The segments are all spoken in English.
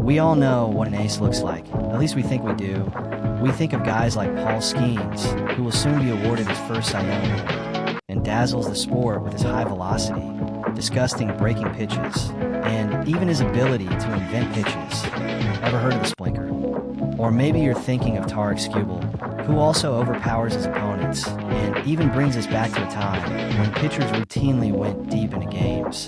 We all know what an ace looks like, at least we think we do. We think of guys like Paul Skeens, who will soon be awarded his first Cy Young Award, and dazzles the sport with his high velocity, disgusting breaking pitches, and even his ability to invent pitches. Ever heard of the Splinker? Or maybe you're thinking of Tarek Skubal, who also overpowers his opponents, and even brings us back to a time when pitchers routinely went deep into games,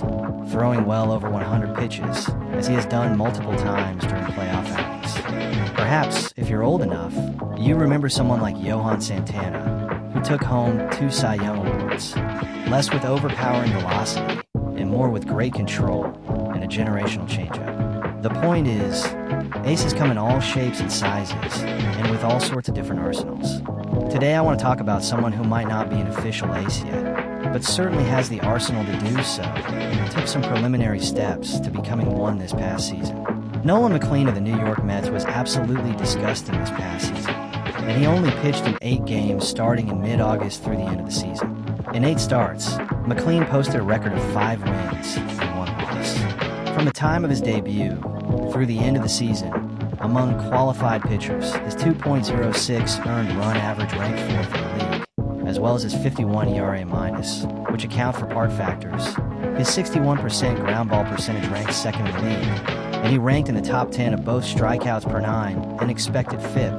throwing well over 100 pitches, as he has done multiple times during playoff outings. Perhaps, if you're old enough, you remember someone like Johan Santana, who took home 2 Cy Young Awards, less with overpowering velocity, and more with great control and a generational changeup. The point is, aces come in all shapes and sizes, and with all sorts of different arsenals. Today I want to talk about someone who might not be an official ace yet, but certainly has the arsenal to do so, and took some preliminary steps to becoming one this past season. Nolan McLean of the New York Mets was absolutely disgusting this past season, and he only pitched in 8 games starting in mid-August through the end of the season. In 8 starts, McLean posted a record of 5 wins and 1 loss. From the time of his debut through the end of the season, among qualified pitchers, his 2.06 earned run average ranked 4th in the league, as well as his 51 ERA-, which account for part factors. His 61% ground ball percentage ranked 2nd in the league, and he ranked in the top 10 of both strikeouts per 9 and expected FIP,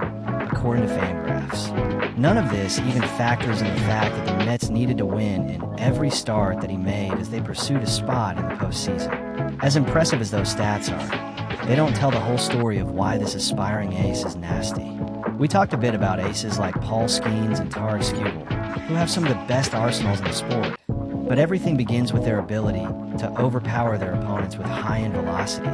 according to Fangraphs. None of this even factors in the fact that the Mets needed to win in every start that he made as they pursued a spot in the postseason. As impressive as those stats are, they don't tell the whole story of why this aspiring ace is nasty. We talked a bit about aces like Paul Skeens and Tarek Skubal, who have some of the best arsenals in the sport, but everything begins with their ability to overpower their opponents with high-end velocity,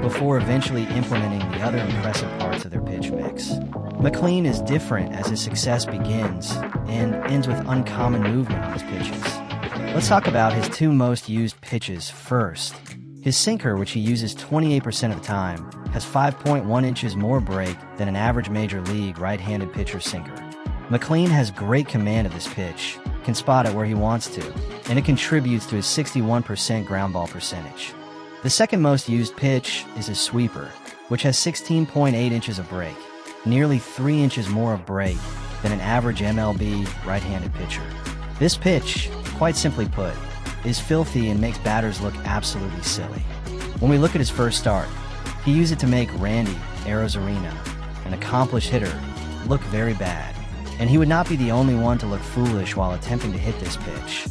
before eventually implementing the other impressive parts of their pitch mix. McLean is different as his success begins and ends with uncommon movement on his pitches. Let's talk about his 2 most used pitches first. His sinker, which he uses 28% of the time, has 5.1 inches more break than an average major league right-handed pitcher's sinker. McLean has great command of this pitch, can spot it where he wants to, and it contributes to his 61% ground ball percentage. The second most used pitch is his sweeper, which has 16.8 inches of break, nearly 3 inches more of break than an average MLB right-handed pitcher. This pitch, quite simply put, is filthy and makes batters look absolutely silly. When we look at his first start, he used it to make Randy Arozarena, an accomplished hitter, look very bad. And he would not be the only one to look foolish while attempting to hit this pitch,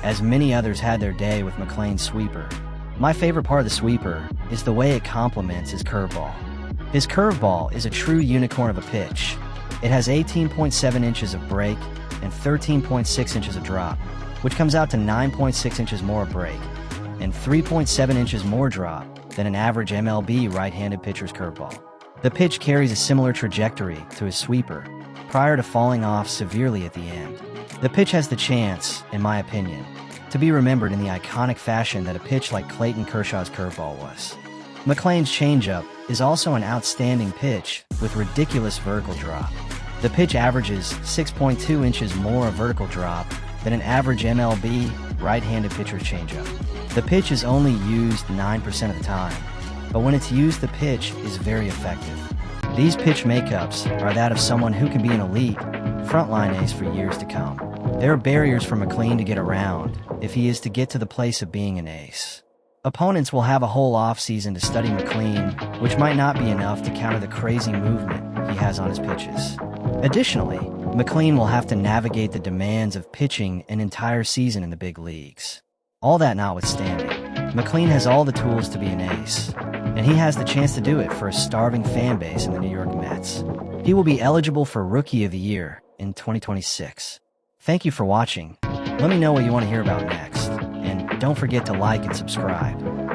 as many others had their day with McLean's sweeper. My favorite part of the sweeper is the way it complements his curveball. His curveball is a true unicorn of a pitch. It has 18.7 inches of break and 13.6 inches of drop, which comes out to 9.6 inches more break and 3.7 inches more drop than an average MLB right-handed pitcher's curveball. The pitch carries a similar trajectory to his sweeper, prior to falling off severely at the end. The pitch has the chance, in my opinion, to be remembered in the iconic fashion that a pitch like Clayton Kershaw's curveball was. McLean's changeup is also an outstanding pitch with ridiculous vertical drop. The pitch averages 6.2 inches more of vertical drop than an average MLB right-handed pitcher's changeup. The pitch is only used 9% of the time, but when it's used, the pitch is very effective. These pitch makeups are that of someone who can be an elite, frontline ace for years to come. There are barriers for McLean to get around if he is to get to the place of being an ace. Opponents will have a whole offseason to study McLean, which might not be enough to counter the crazy movement he has on his pitches. Additionally, McLean will have to navigate the demands of pitching an entire season in the big leagues. All that notwithstanding, McLean has all the tools to be an ace, and he has the chance to do it for a starving fan base in the New York Mets. He will be eligible for Rookie of the Year in 2026. Thank you for watching. Let me know what you want to hear about next, and don't forget to like and subscribe.